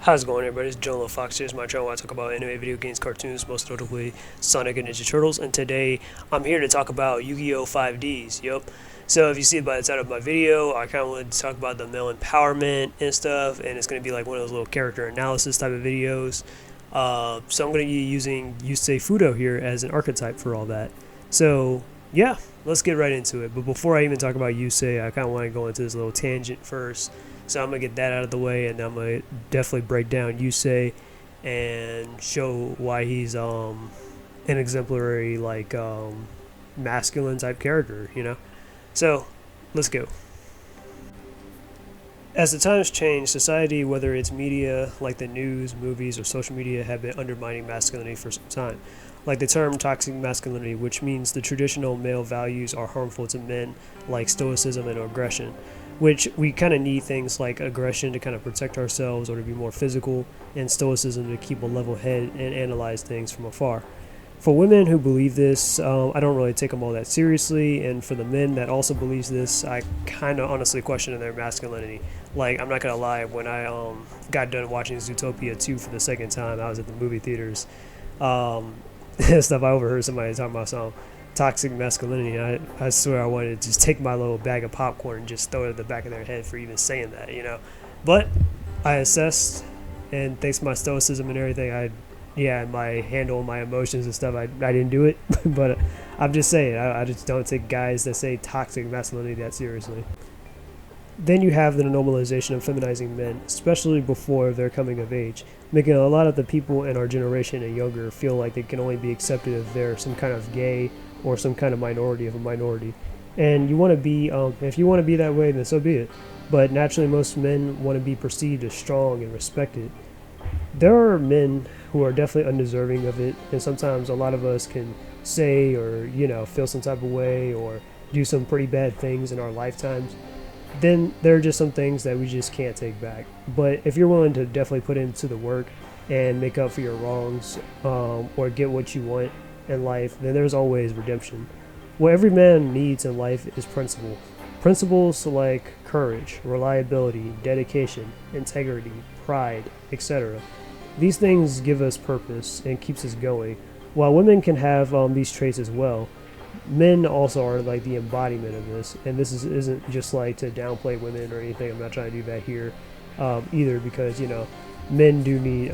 How's it going, everybody? It's Joe Fox. Here's my channel where I talk about anime, video games, cartoons, most notably Sonic and Ninja Turtles. And today, I'm here to talk about Yu-Gi-Oh! 5Ds. Yup. So if you see by the title of my video, I kind of wanted to talk about the male empowerment and stuff, and it's going to be like one of those little character analysis type of videos. So I'm going to be using Yusei Fudo here as an archetype for all that. So yeah, let's get right into it. But before I even talk about Yusei, I kind of want to go into this little tangent first. So I'm going to get that out of the way, and I'm going to definitely break down Yusei and show why he's an exemplary, like, masculine type character, you know? So, let's go. As the times change, society, whether it's media like the news, movies, or social media, have been undermining masculinity for some time. Like the term toxic masculinity, which means the traditional male values are harmful to men, like stoicism and aggression, which we kind of need things like aggression to kind of protect ourselves or to be more physical, and stoicism to keep a level head and analyze things from afar. For women who believe this, I don't really take them all that seriously, and for the men that also believes this, I kind of honestly question their masculinity. Like, I'm not gonna lie, when I got done watching Zootopia 2 for the second time, I was at the movie theaters. Stuff I overheard somebody talking about some toxic masculinity. I swear I wanted to just take my little bag of popcorn and just throw it at the back of their head for even saying that, you know. But I assessed, and thanks to my stoicism and everything, my handle my emotions and stuff, I didn't do it. But I'm just saying, I just don't take guys that say toxic masculinity that seriously. Then you have the normalization of feminizing men, especially before their coming of age, making a lot of the people in our generation and younger feel like they can only be accepted if they're some kind of gay or some kind of minority of a minority. And you want to be, if you want to be that way, then so be it. But naturally, most men want to be perceived as strong and respected. There are men who are definitely undeserving of it, and sometimes a lot of us can say or, feel some type of way or do some pretty bad things in our lifetimes. Then there are just some things that we just can't take back. But if you're willing to definitely put into the work and make up for your wrongs, or get what you want in life, then there's always redemption. What every man needs in life is principles. Principles like courage, reliability, dedication, integrity, pride, etc. These things give us purpose and keeps us going. While women can have these traits as well, men also are like the embodiment of this, and this isn't just like to downplay women or anything. I'm not trying to do that here either, because men do need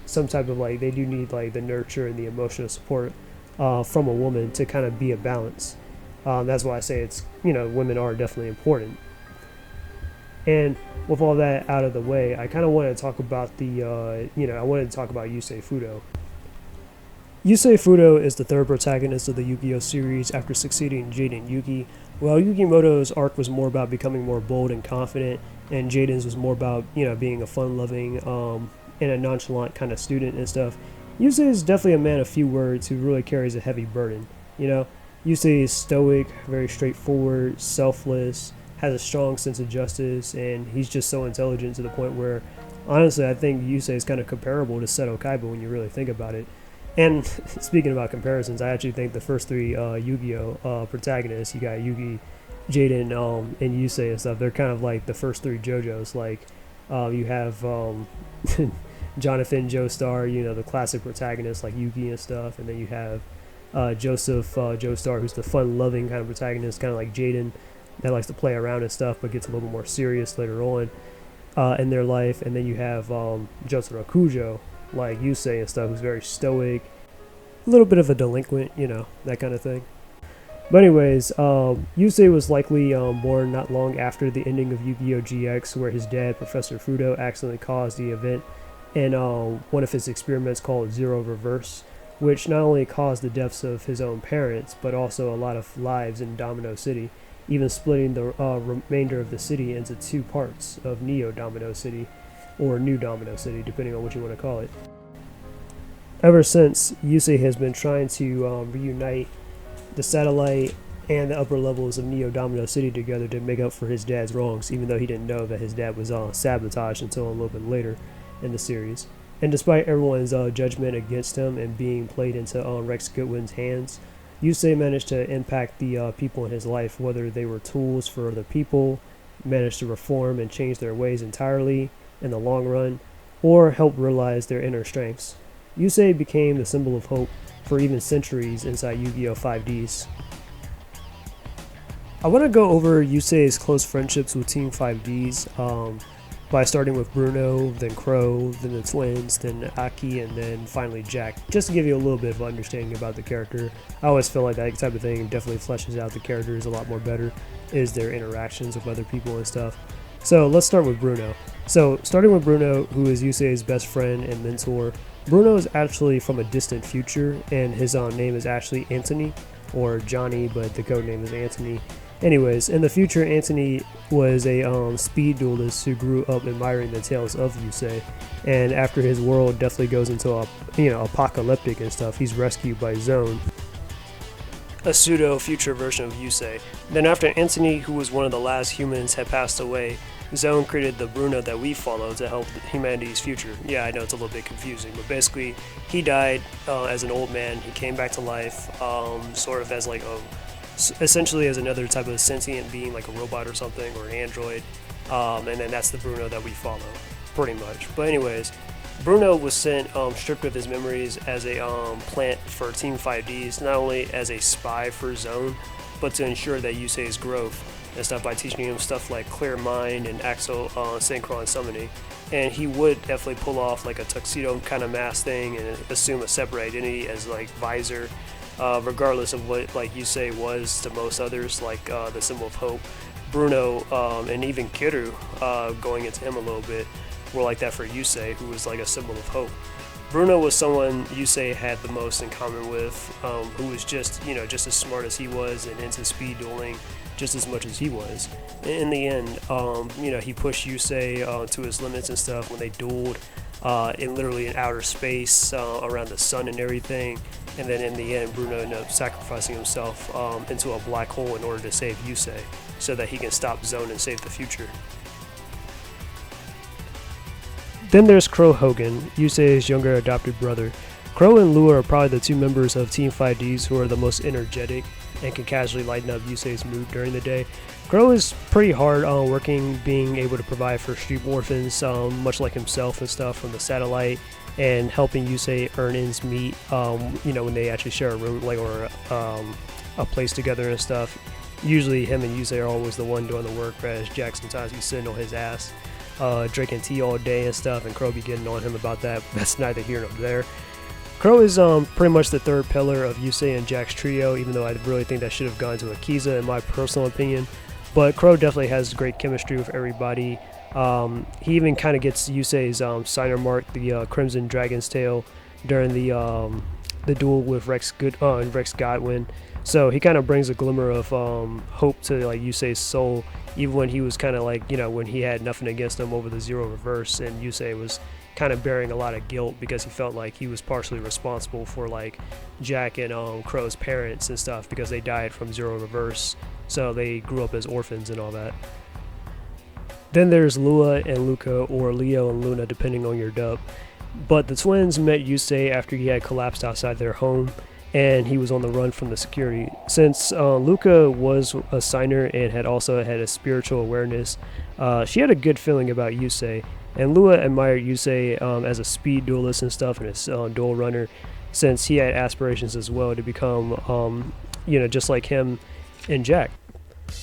some type of they do need the nurture and the emotional support from a woman to kind of be a balance. That's why I say it's women are definitely important. And with all that out of the way, I kind of want to talk about I wanted to talk about Yusei Fudo. Yusei Fudo is the third protagonist of the Yu-Gi-Oh! Series after succeeding Jaden Yugi. While Yugimoto's arc was more about becoming more bold and confident, and Jaden's was more about, being a fun-loving and a nonchalant kind of student and stuff, Yusei is definitely a man of few words who really carries a heavy burden. Yusei is stoic, very straightforward, selfless, has a strong sense of justice, and he's just so intelligent to the point where, honestly, I think Yusei is kind of comparable to Seto Kaiba when you really think about it. And speaking about comparisons, I actually think the first three Yu-Gi-Oh! Protagonists, you got Yugi, Jaden, and Yusei and stuff, they're kind of like the first three JoJo's. You have Jonathan Joestar, the classic protagonist like Yugi and stuff, and then you have Joseph Joestar, who's the fun-loving kind of protagonist, kind of like Jaden, that likes to play around and stuff, but gets a little more serious later on in their life. And then you have Jotaro Kujo, like Yusei and stuff, who's very stoic, a little bit of a delinquent, that kind of thing. But anyways, Yusei was likely born not long after the ending of Yu-Gi-Oh! GX, where his dad, Professor Fudo, accidentally caused the event in one of his experiments called Zero Reverse, which not only caused the deaths of his own parents, but also a lot of lives in Domino City, even splitting the remainder of the city into two parts of Neo Domino City, or New Domino City, depending on what you want to call it. Ever since, Yusei has been trying to reunite the satellite and the upper levels of Neo Domino City together to make up for his dad's wrongs, even though he didn't know that his dad was sabotaged until a little bit later in the series. And despite everyone's judgment against him and being played into Rex Goodwin's hands, Yusei managed to impact the people in his life, whether they were tools for other people, managed to reform and change their ways entirely, in the long run, or help realize their inner strengths. Yusei became the symbol of hope for even centuries inside Yu-Gi-Oh! 5Ds. I want to go over Yusei's close friendships with Team 5Ds by starting with Bruno, then Crow, then the twins, then Aki, and then finally Jack, just to give you a little bit of understanding about the character. I always feel like that type of thing definitely fleshes out the characters a lot more better, is their interactions with other people and stuff. So let's start with Bruno. So starting with Bruno, who is Yusei's best friend and mentor, Bruno is actually from a distant future, and his name is actually Anthony, or Johnny, but the code name is Anthony. Anyways, in the future, Anthony was a speed duelist who grew up admiring the tales of Yusei, and after his world definitely goes into apocalyptic and stuff, he's rescued by Zone, a pseudo future version of Yusei. Then after Anthony, who was one of the last humans, had passed away, Zone created the Bruno that we follow to help humanity's future. Yeah, I know it's a little bit confusing, but basically he died as an old man. He came back to life sort of as essentially as another type of sentient being, like a robot or something, or an android, and then that's the Bruno that we follow, pretty much. But anyways, Bruno was sent stripped of his memories as a plant for Team 5Ds, not only as a spy for Zone, but to ensure that Yusei's growth and stuff by teaching him stuff like Clear Mind and Axel Synchron Summoning. And he would definitely pull off like a tuxedo kind of mask thing and assume a separate identity as like Visor, regardless of what like Yusei was to most others, like the symbol of hope. Bruno and even Kiru, going into him a little bit, were like that for Yusei, who was like a symbol of hope. Bruno was someone Yusei had the most in common with, who was just as smart as he was and into speed dueling just as much as he was. In the end, he pushed Yusei to his limits and stuff when they dueled in outer space around the sun and everything. And then in the end, Bruno ended up sacrificing himself into a black hole in order to save Yusei, so that he can stop Zone and save the future. Then there's Crow Hogan, Yusei's younger adopted brother. Crow and Lua are probably the two members of Team 5Ds who are the most energetic and can casually lighten up Yusei's mood during the day. Crow is pretty hard on working, being able to provide for street orphans, much like himself and stuff from the satellite, and helping Yusei earn ends meet, when they actually share a room or a place together and stuff. Usually him and Yusei are always the one doing the work, whereas Jack sometimes be sitting on his ass, drinking tea all day and stuff, and Crow be getting on him about that. That's neither here nor there. Crow is pretty much the third pillar of Yusei and Jack's trio, even though I really think that should have gone to Akiza in my personal opinion. But Crow definitely has great chemistry with everybody. He even kind of gets Yusei's signer mark, the Crimson Dragon's Tail, during the duel with Rex Godwin. So he kind of brings a glimmer of hope to like Yusei's soul, even when he was kind of like, when he had nothing against him over the Zero Reverse, and Yusei was kind of bearing a lot of guilt because he felt like he was partially responsible for like Jack and Crow's parents and stuff, because they died from Zero Reverse, so they grew up as orphans and all that. Then there's Lua and Luca, or Leo and Luna depending on your dub. But the twins met Yusei after he had collapsed outside their home and he was on the run from the security. Since Luca was a signer and had also had a spiritual awareness, she had a good feeling about Yusei. And Lua admired Yusei as a speed duelist and stuff, and a duel runner, since he had aspirations as well to become, just like him and Jack.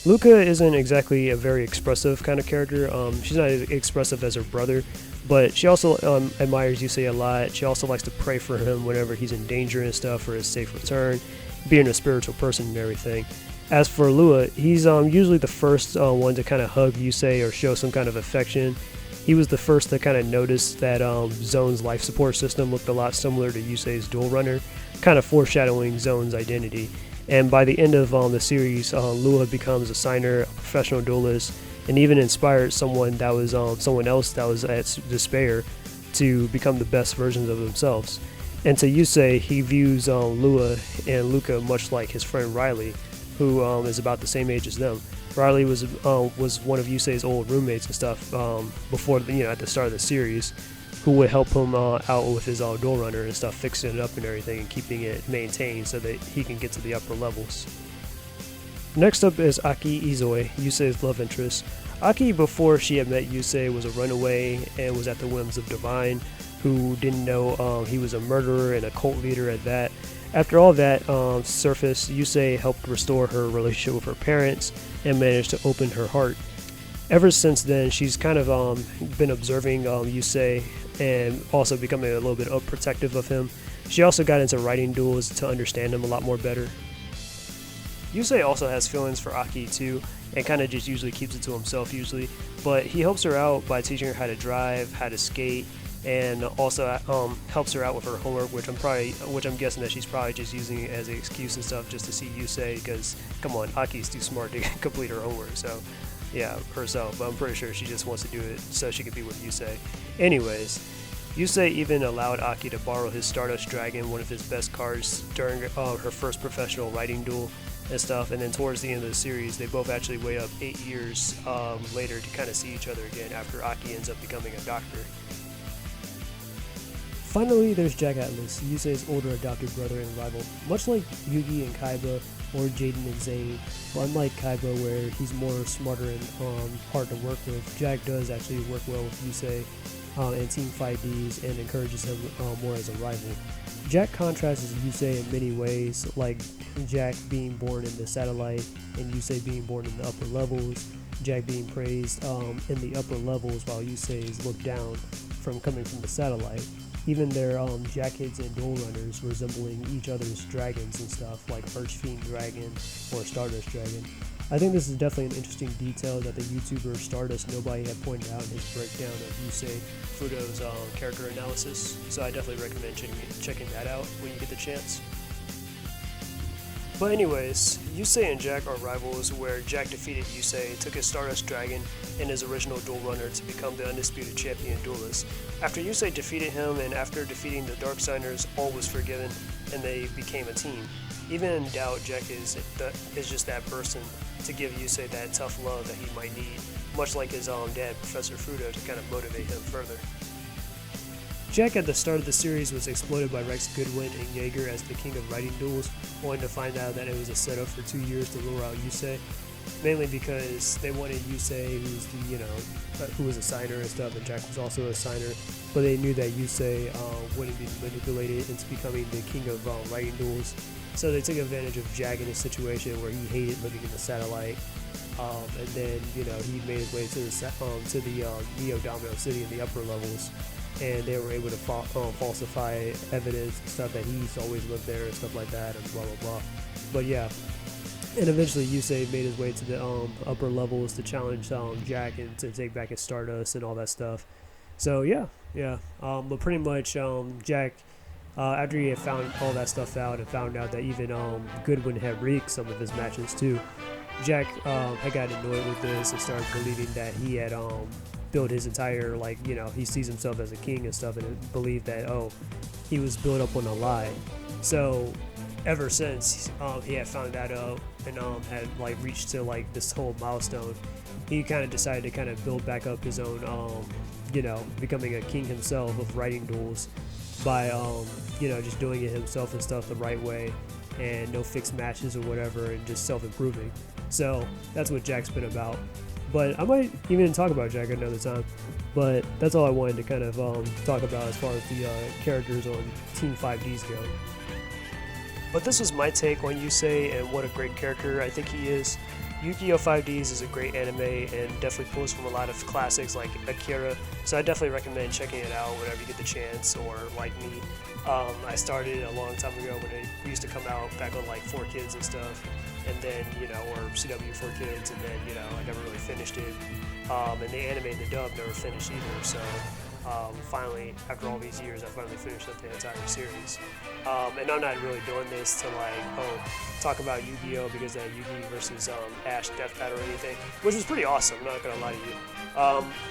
Luca isn't exactly a very expressive kind of character. She's not as expressive as her brother, but she also admires Yusei a lot. She also likes to pray for him whenever he's in danger and stuff, for his safe return, being a spiritual person and everything. As for Lua, he's usually the first one to kind of hug Yusei or show some kind of affection. He was the first to kind of notice that Zone's life support system looked a lot similar to Yusei's Duel Runner, kind of foreshadowing Zone's identity. And by the end of the series, Lua becomes a signer, a professional duelist, and even inspired someone else that was at despair to become the best versions of themselves. And to Yusei, he views Lua and Luca much like his friend Riley, who is about the same age as them. Riley was one of Yusei's old roommates and stuff before, at the start of the series, who would help him out with his duel runner and stuff, fixing it up and everything and keeping it maintained so that he can get to the upper levels. Next up is Aki Izoi, Yusei's love interest. Aki, before she had met Yusei, was a runaway and was at the whims of Divine, who didn't know he was a murderer and a cult leader at that. After all that surfaced, Yusei helped restore her relationship with her parents and managed to open her heart. Ever since then, she's kind of been observing Yusei and also becoming a little bit protective of him. She also got into writing duels to understand him a lot more better. Yusei also has feelings for Aki too, and kind of just usually keeps it to himself usually, but he helps her out by teaching her how to drive, how to skate, and also helps her out with her homework, which I'm guessing that she's probably just using it as an excuse and stuff just to see Yusei, because come on, Aki's too smart to complete her homework, so yeah, herself, but I'm pretty sure she just wants to do it so she could be with Yusei. Anyways, Yusei even allowed Aki to borrow his Stardust Dragon, one of his best cards, during her first professional writing duel and stuff, and then towards the end of the series, they both actually wait up 8 years later to kind of see each other again after Aki ends up becoming a doctor. Finally, there's Jack Atlas, Yusei's older adopted brother and rival. Much like Yugi and Kaiba, or Jaden and Zane, well, unlike Kaiba where he's more smarter and hard to work with, Jack does actually work well with Yusei and Team 5Ds and encourages him more as a rival. Jack contrasts Yusei in many ways, like Jack being born in the satellite and Yusei being born in the upper levels, Jack being praised in the upper levels while Yusei is looked down from coming from the satellite. Even their jackets and dual runners resembling each other's dragons and stuff, like Archfiend Dragon or Stardust Dragon. I think this is definitely an interesting detail that the YouTuber Stardust Nobody had pointed out in his breakdown of Yusei Fudo's character analysis, so I definitely recommend checking that out when you get the chance. But anyways, Yusei and Jack are rivals, where Jack defeated Yusei, took his Stardust Dragon and his original dual runner to become the undisputed champion duelist. After Yusei defeated him and after defeating the Darksigners, all was forgiven and they became a team. Even in doubt, Jack is just that person to give Yusei that tough love that he might need, much like his dad, Professor Fudo, to kind of motivate him further. Jack at the start of the series was exploited by Rex Goodwin and Jaeger as the king of writing duels, only to find out that it was a setup for 2 years to lure out Yusei, mainly because they wanted Yusei, who was a signer and stuff, and Jack was also a signer, but they knew that Yusei wouldn't be manipulated into becoming the king of writing duels, so they took advantage of Jack in a situation where he hated living in the satellite, and then he made his way to the Neo-Domino City in the upper levels, and they were able to falsify evidence and stuff that he's always lived there and stuff like that and blah blah blah. But yeah, and eventually Yusei made his way to the upper levels to challenge Jack and to take back his Stardust and all that stuff. So yeah. But pretty much Jack, after he had found all that stuff out and found out that even Goodwin had rigged some of his matches too, Jack had gotten annoyed with this and started believing that he had built his entire, he sees himself as a king and stuff, and believed that he was built up on a lie. So ever since he had found that out and had reached to this whole milestone, he kind of decided to kind of build back up his own becoming a king himself of writing duels by just doing it himself and stuff the right way, and no fixed matches or whatever, and just self-improving. So that's what Jack's been about. But I might even talk about Jack another time. But that's all I wanted to kind of talk about as far as the characters on Team 5Ds go. But this was my take on Yusei and what a great character I think he is. Yu-Gi-Oh! 5Ds is a great anime and definitely pulls from a lot of classics like Akira, so I definitely recommend checking it out whenever you get the chance, or like me. I started a long time ago when it used to come out back on 4Kids and stuff, and then, or CW 4Kids, and then, I never really finished it. And the anime and the dub never finished either, so finally, after all these years, I finally finished up the entire series. And I'm not really doing this to talk about Yu-Gi-Oh! Because that Yugi versus Ash death battle or anything, which was pretty awesome, not gonna lie to you.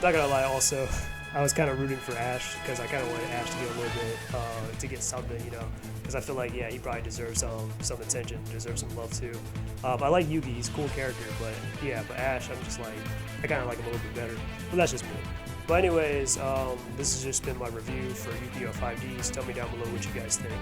Not gonna lie, also, I was kind of rooting for Ash because I kind of wanted Ash to get a little bit, to get something, because I feel like, yeah, he probably deserves some attention, deserves some love too. I like Yugi, he's a cool character, but Ash, I'm just I kind of like him a little bit better, but that's just me. But anyways, this has just been my review for Yu-Gi-Oh! 5Ds. Tell me down below what you guys think.